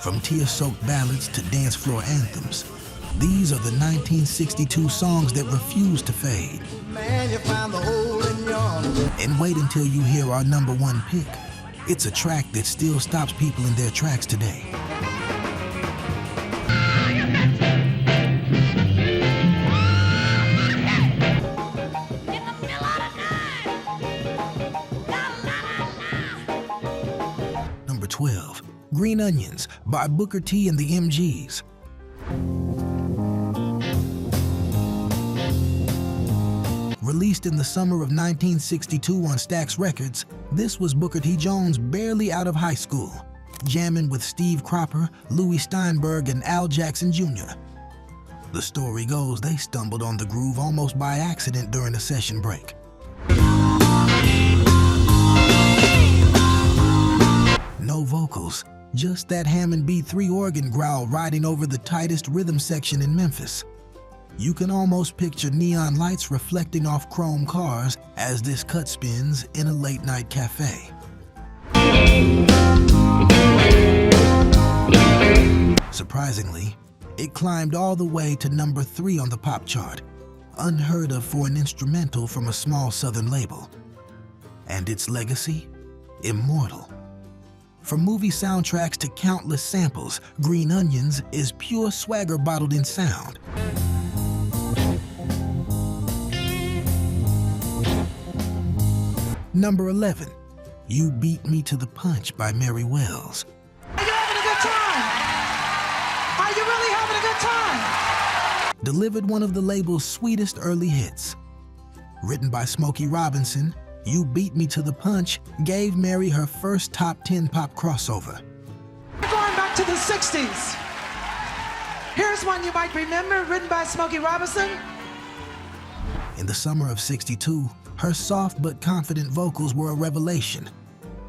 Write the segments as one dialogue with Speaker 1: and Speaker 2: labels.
Speaker 1: From tear-soaked ballads to dance floor anthems, these are the 1962 songs that refuse to fade.
Speaker 2: Man, you find the hole in yonder.
Speaker 1: And wait until you hear our #1 pick. It's a track that still stops people in their tracks today. Number 12, Green Onions by Booker T and the MGs. Released in the summer of 1962 on Stax Records, this was Booker T. Jones barely out of high school, jamming with Steve Cropper, Louis Steinberg, and Al Jackson Jr. The story goes they stumbled on the groove almost by accident during a session break. No vocals, just that Hammond B3 organ growl riding over the tightest rhythm section in Memphis. You can almost picture neon lights reflecting off chrome cars as this cut spins in a late-night cafe. Surprisingly, it climbed all the way to number 3 on the pop chart, unheard of for an instrumental from a small southern label. And its legacy? Immortal. From movie soundtracks to countless samples, Green Onions is pure swagger bottled in sound. Number 11, You Beat Me to the Punch by Mary Wells.
Speaker 3: Are you having a good time? Are you really having a good time?
Speaker 1: Delivered one of the label's sweetest early hits. Written by Smokey Robinson, You Beat Me to the Punch gave Mary her first top 10 pop crossover.
Speaker 3: We're going back to the 60s. Here's one you might remember, written by Smokey Robinson.
Speaker 1: In the summer of '62, her soft but confident vocals were a revelation.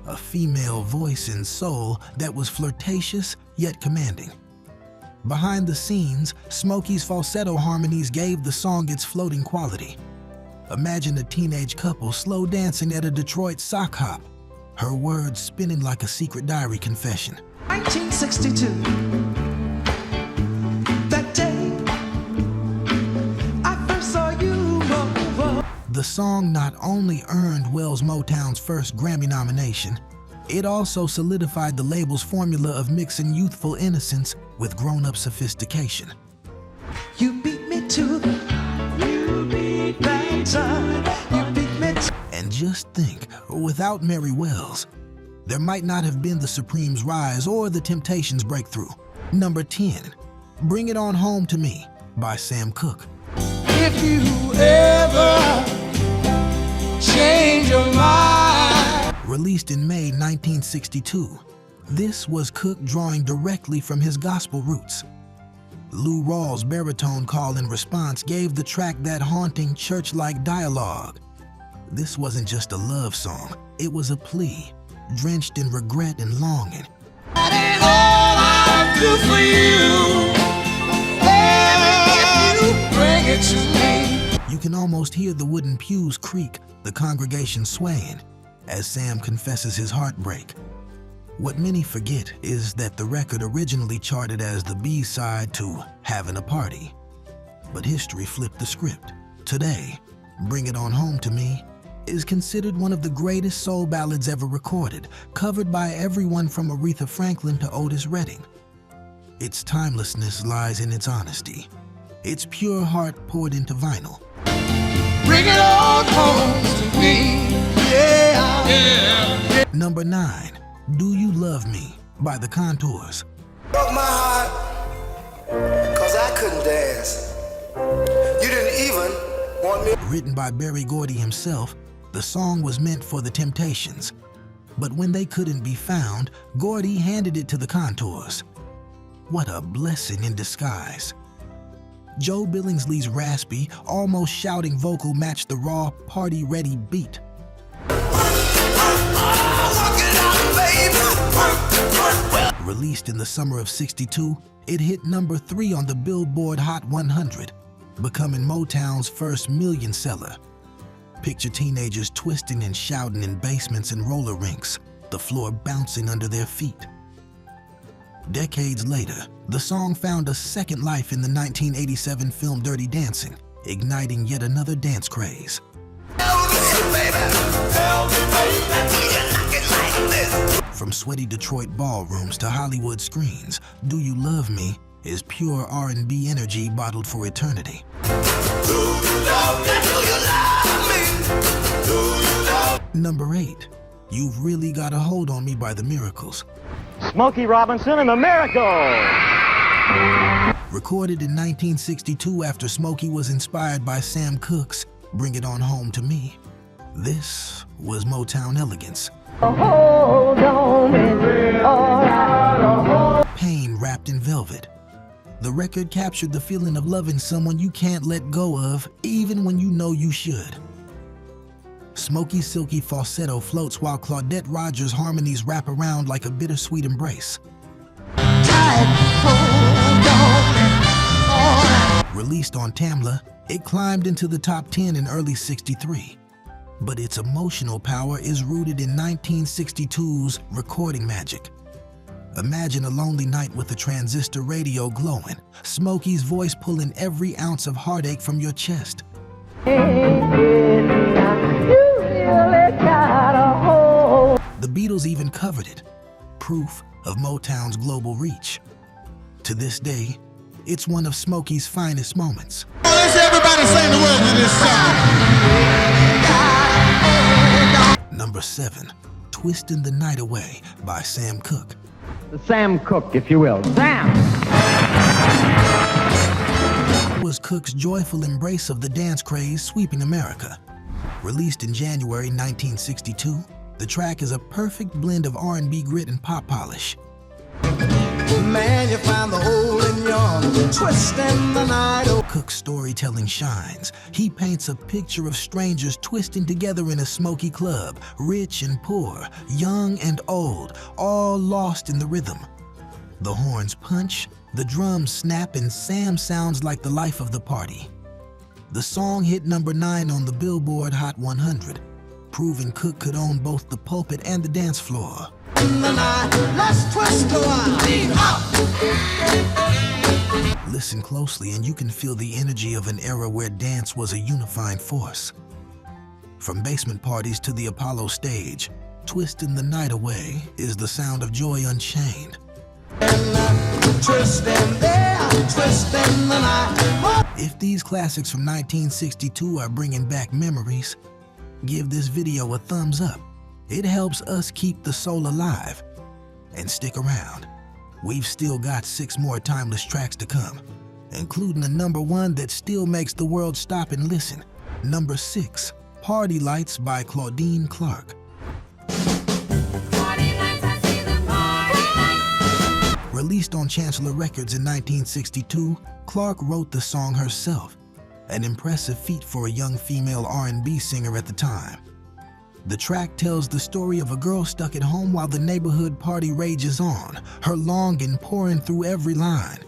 Speaker 1: A female voice and soul that was flirtatious yet commanding. Behind the scenes, Smokey's falsetto harmonies gave the song its floating quality. Imagine a teenage couple slow dancing at a Detroit sock hop, her words spinning like a secret diary confession.
Speaker 3: 1962. That day I first saw you.
Speaker 1: The song not only earned Wells Motown's first Grammy nomination, it also solidified the label's formula of mixing youthful innocence with grown-up sophistication.
Speaker 3: You beat me to the, you beat that time, you beat me to.
Speaker 1: And just think, without Mary Wells, there might not have been the Supremes' rise or the Temptations' breakthrough. Number 10, Bring It On Home to Me by Sam Cooke.
Speaker 2: If you ever change your mind.
Speaker 1: Released in May 1962, this was Cooke drawing directly from his gospel roots. Lou Rawls' baritone call and response gave the track that haunting church-like dialogue. This wasn't just a love song, it was a plea, drenched in regret and longing.
Speaker 2: That ain't all I'll do for you. If you bring it to me.
Speaker 1: You can almost hear the wooden pews creak, the congregation swaying, as Sam confesses his heartbreak. What many forget is that the record originally charted as the B-side to Having a Party. But history flipped the script. Today, Bring It On Home to Me is considered one of the greatest soul ballads ever recorded, covered by everyone from Aretha Franklin to Otis Redding. Its timelessness lies in its honesty. Its pure heart poured into vinyl.
Speaker 2: Bring it on home to me, yeah, yeah.
Speaker 1: Number 9, Do You Love Me by The Contours.
Speaker 4: Broke my heart, cause I couldn't dance. You didn't even want me.
Speaker 1: Written by Berry Gordy himself, the song was meant for the Temptations. But when they couldn't be found, Gordy handed it to The Contours. What a blessing in disguise. Joe Billingsley's raspy, almost shouting vocal matched the raw, party-ready beat. Released in the summer of '62, it hit number 3 on the Billboard Hot 100, becoming Motown's first million seller. Picture teenagers twisting and shouting in basements and roller rinks, the floor bouncing under their feet. Decades later, the song found a second life in the 1987 film Dirty Dancing, igniting yet another dance craze. From sweaty Detroit ballrooms to Hollywood screens, Do You Love Me is pure R&B energy bottled for eternity. Number 8, You've Really Got a Hold on Me by The Miracles.
Speaker 5: Smokey Robinson and the Miracle!
Speaker 1: Recorded in 1962 after Smokey was inspired by Sam Cooke's Bring It On Home to Me, this was Motown elegance.
Speaker 5: Hold on me, all right.
Speaker 1: Pain wrapped in velvet. The record captured the feeling of loving someone you can't let go of, even when you know you should. Smokey's silky falsetto floats while Claudette Rogers' harmonies wrap around like a bittersweet embrace. Released on Tamla, it climbed into the top 10 in early '63. But its emotional power is rooted in 1962's recording magic. Imagine a lonely night with a transistor radio glowing, Smokey's voice pulling every ounce of heartache from your chest. The Beatles even covered it, proof of Motown's global reach. To this day, it's one of Smokey's finest moments.
Speaker 2: Let's everybody sing the words of this song.
Speaker 1: Number 7, Twistin' the Night Away by Sam Cooke.
Speaker 5: Sam Cooke, if you will. Sam!
Speaker 1: Was Cooke's joyful embrace of the dance craze sweeping America. Released in January 1962, the track is a perfect blend of R&B grit and pop polish.
Speaker 4: Man, you found the old and young, twisting the night away.
Speaker 1: Cooke's storytelling shines. He paints a picture of strangers twisting together in a smoky club, rich and poor, young and old, all lost in the rhythm. The horns punch, the drums snap, and Sam sounds like the life of the party. The song hit number 9 on the Billboard Hot 100, proving Cooke could own both the pulpit and the dance floor.
Speaker 4: In the night, let's twist a while.
Speaker 1: Listen closely and you can feel the energy of an era where dance was a unifying force. From basement parties to the Apollo stage, Twistin' the Night Away is the sound of joy unchained.
Speaker 4: Twisting there, twisting the night.
Speaker 1: If these classics from 1962 are bringing back memories, give this video a thumbs up. It helps us keep the soul alive. And stick around. We've still got 6 more timeless tracks to come, including a number 1 that still makes the world stop and listen. Number 6, Party Lights by Claudine Clark. Released on Chancellor Records in 1962, Clark wrote the song herself, an impressive feat for a young female R&B singer at the time. The track tells the story of a girl stuck at home while the neighborhood party rages on, her longing pouring through every line.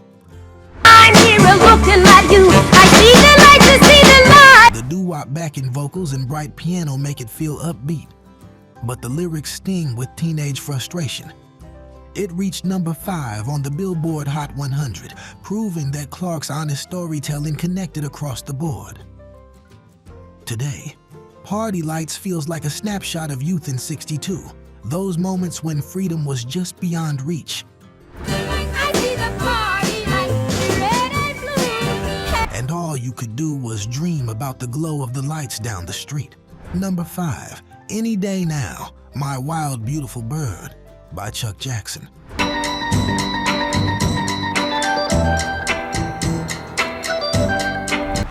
Speaker 6: I'm here looking at you, I see the light, to see the light.
Speaker 1: The doo-wop backing vocals and bright piano make it feel upbeat, but the lyrics sting with teenage frustration. It reached number 5 on the Billboard Hot 100, proving that Clark's honest storytelling connected across the board. Today, Party Lights feels like a snapshot of youth in '62, those moments when freedom was just beyond reach.
Speaker 6: I see the party lights, red and blue.
Speaker 1: And all you could do was dream about the glow of the lights down the street. Number 5, Any Day Now, My Wild Beautiful Bird by Chuck Jackson.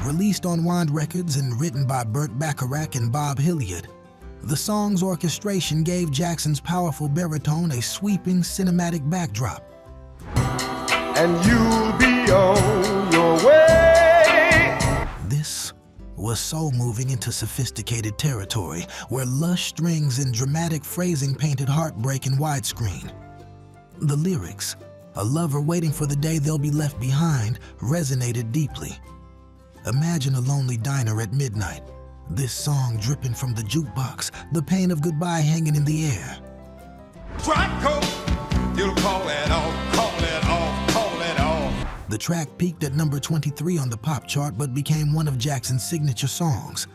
Speaker 1: Released on Wand Records and written by Burt Bacharach and Bob Hilliard, the song's orchestration gave Jackson's powerful baritone a sweeping cinematic backdrop.
Speaker 2: And you'll be on your way.
Speaker 1: This was soul moving into sophisticated territory, where lush strings and dramatic phrasing painted heartbreak in widescreen. The lyrics, a lover waiting for the day they'll be left behind, resonated deeply. Imagine a lonely diner at midnight, this song dripping from the jukebox, the pain of goodbye hanging in the air.
Speaker 2: Frock coat, You'll call it off, call it off, call it off.
Speaker 1: The track peaked at number 23 on the pop chart but became one of Jackson's signature songs.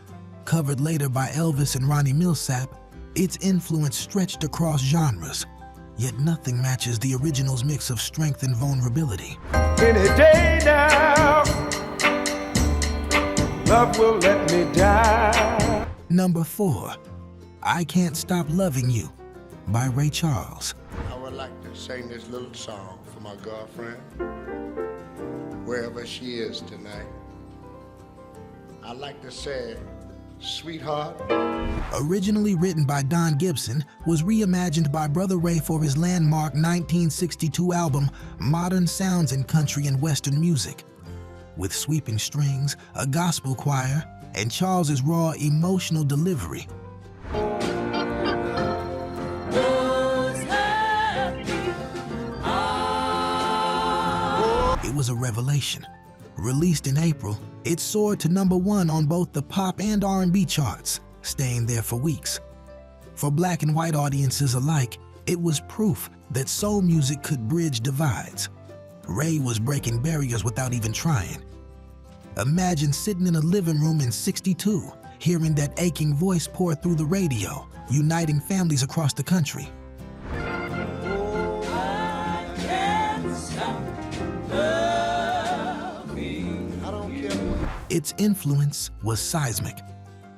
Speaker 1: Covered later by Elvis and Ronnie Milsap, its influence stretched across genres. Yet nothing matches the original's mix of strength and vulnerability.
Speaker 2: Any day now, love will let me die.
Speaker 1: Number 4, I Can't Stop Loving You by Ray Charles.
Speaker 7: I would like to sing this little song for my girlfriend, wherever she is tonight. I'd like to say, sweetheart.
Speaker 1: Originally written by Don Gibson, was reimagined by Brother Ray for his landmark 1962 album, Modern Sounds in Country and Western Music. With sweeping strings, a gospel choir, and Charles's raw, emotional delivery. It was a revelation. Released in April, it soared to number 1 on both the pop and R&B charts, staying there for weeks. For black and white audiences alike, it was proof that soul music could bridge divides. Ray was breaking barriers without even trying. Imagine sitting in a living room in '62, hearing that aching voice pour through the radio, uniting families across the country. Its influence was seismic.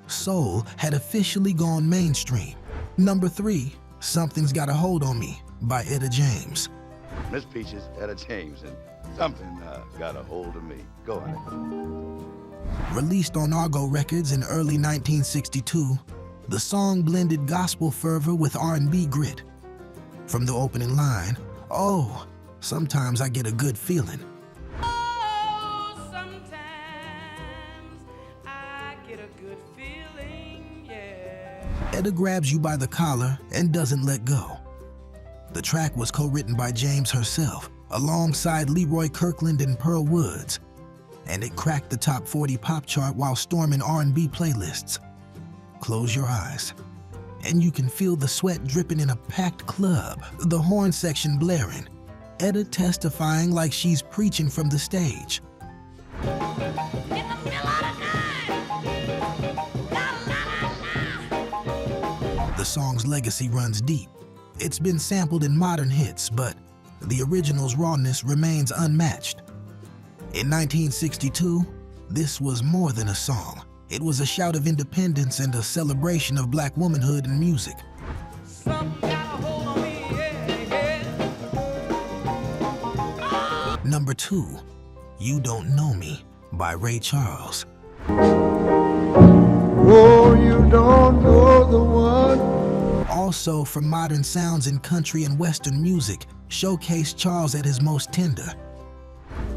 Speaker 1: Soul had officially gone mainstream. Number 3, Something's Got a Hold on Me by Etta James.
Speaker 8: Miss Peaches, Etta James, and something got a hold of me. Go on.
Speaker 1: Released on Argo Records in early 1962, the song blended gospel fervor with R&B grit. From the opening line, "Oh, sometimes I get a good feeling," Etta grabs you by the collar and doesn't let go. The track was co-written by James herself, alongside Leroy Kirkland and Pearl Woods, and it cracked the top 40 pop chart while storming R&B playlists. Close your eyes, and you can feel the sweat dripping in a packed club, the horn section blaring, Etta testifying like she's preaching from the stage. The song's legacy runs deep. It's been sampled in modern hits, but the original's rawness remains unmatched. In 1962, this was more than a song. It was a shout of independence and a celebration of black womanhood in music. Number 2, You Don't Know Me by Ray Charles.
Speaker 2: Oh, you don't know the one.
Speaker 1: Also from Modern Sounds in Country and Western Music, showcased Charles at his most tender.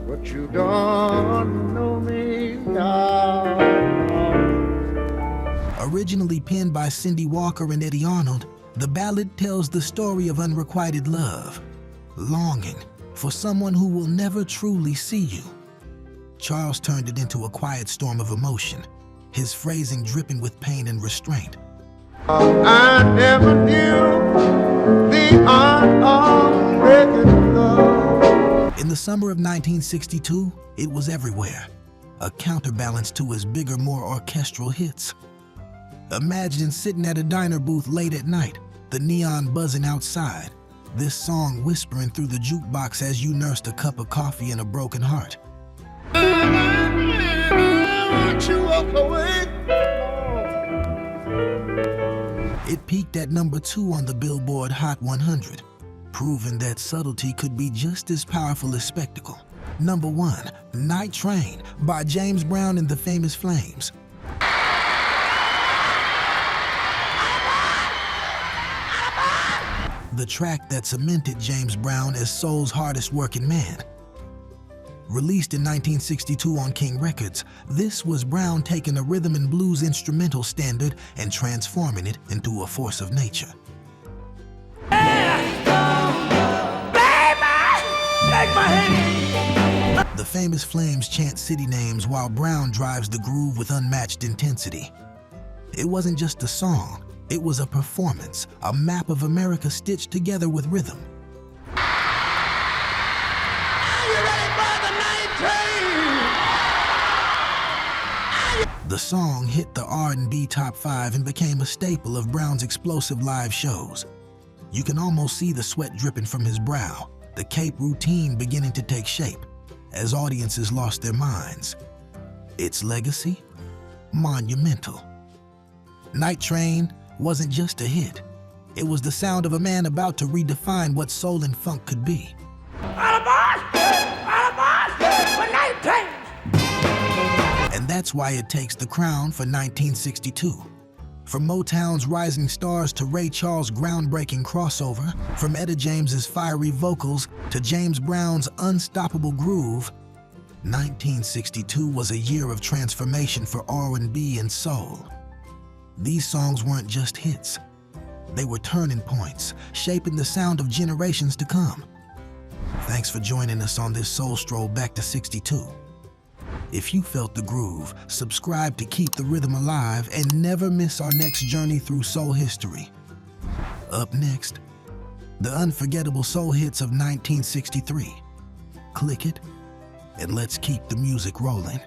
Speaker 2: But you don't know me now.
Speaker 1: Originally penned by Cindy Walker and Eddie Arnold, the ballad tells the story of unrequited love, longing for someone who will never truly see you. Charles turned it into a quiet storm of emotion, his phrasing dripping with pain and restraint.
Speaker 2: I never knew the art of making love.
Speaker 1: In the summer of 1962, it was everywhere, a counterbalance to his bigger, more orchestral hits. Imagine sitting at a diner booth late at night, the neon buzzing outside, this song whispering through the jukebox as you nursed a cup of coffee and a broken heart. It peaked at number 2 on the Billboard Hot 100, proving that subtlety could be just as powerful as spectacle. Number 1, Night Train by James Brown and the Famous Flames. The track that cemented James Brown as soul's hardest working man. Released in 1962 on King Records, this was Brown taking a rhythm and blues instrumental standard and transforming it into a force of nature. The Famous Flames chant city names while Brown drives the groove with unmatched intensity. It wasn't just a song, it was a performance, a map of America stitched together with rhythm. The song hit the R&B top 5 and became a staple of Brown's explosive live shows. You can almost see the sweat dripping from his brow, the cape routine beginning to take shape as audiences lost their minds. Its legacy? Monumental. Night Train wasn't just a hit. It was the sound of a man about to redefine what soul and funk could be. And that's why it takes the crown for 1962. From Motown's rising stars to Ray Charles' groundbreaking crossover, from Etta James's fiery vocals to James Brown's unstoppable groove, 1962 was a year of transformation for R&B and soul. These songs weren't just hits. They were turning points, shaping the sound of generations to come. Thanks for joining us on this soul stroll back to '62. If you felt the groove, subscribe to keep the rhythm alive and never miss our next journey through soul history. Up next, the unforgettable soul hits of 1963. Click it, and let's keep the music rolling.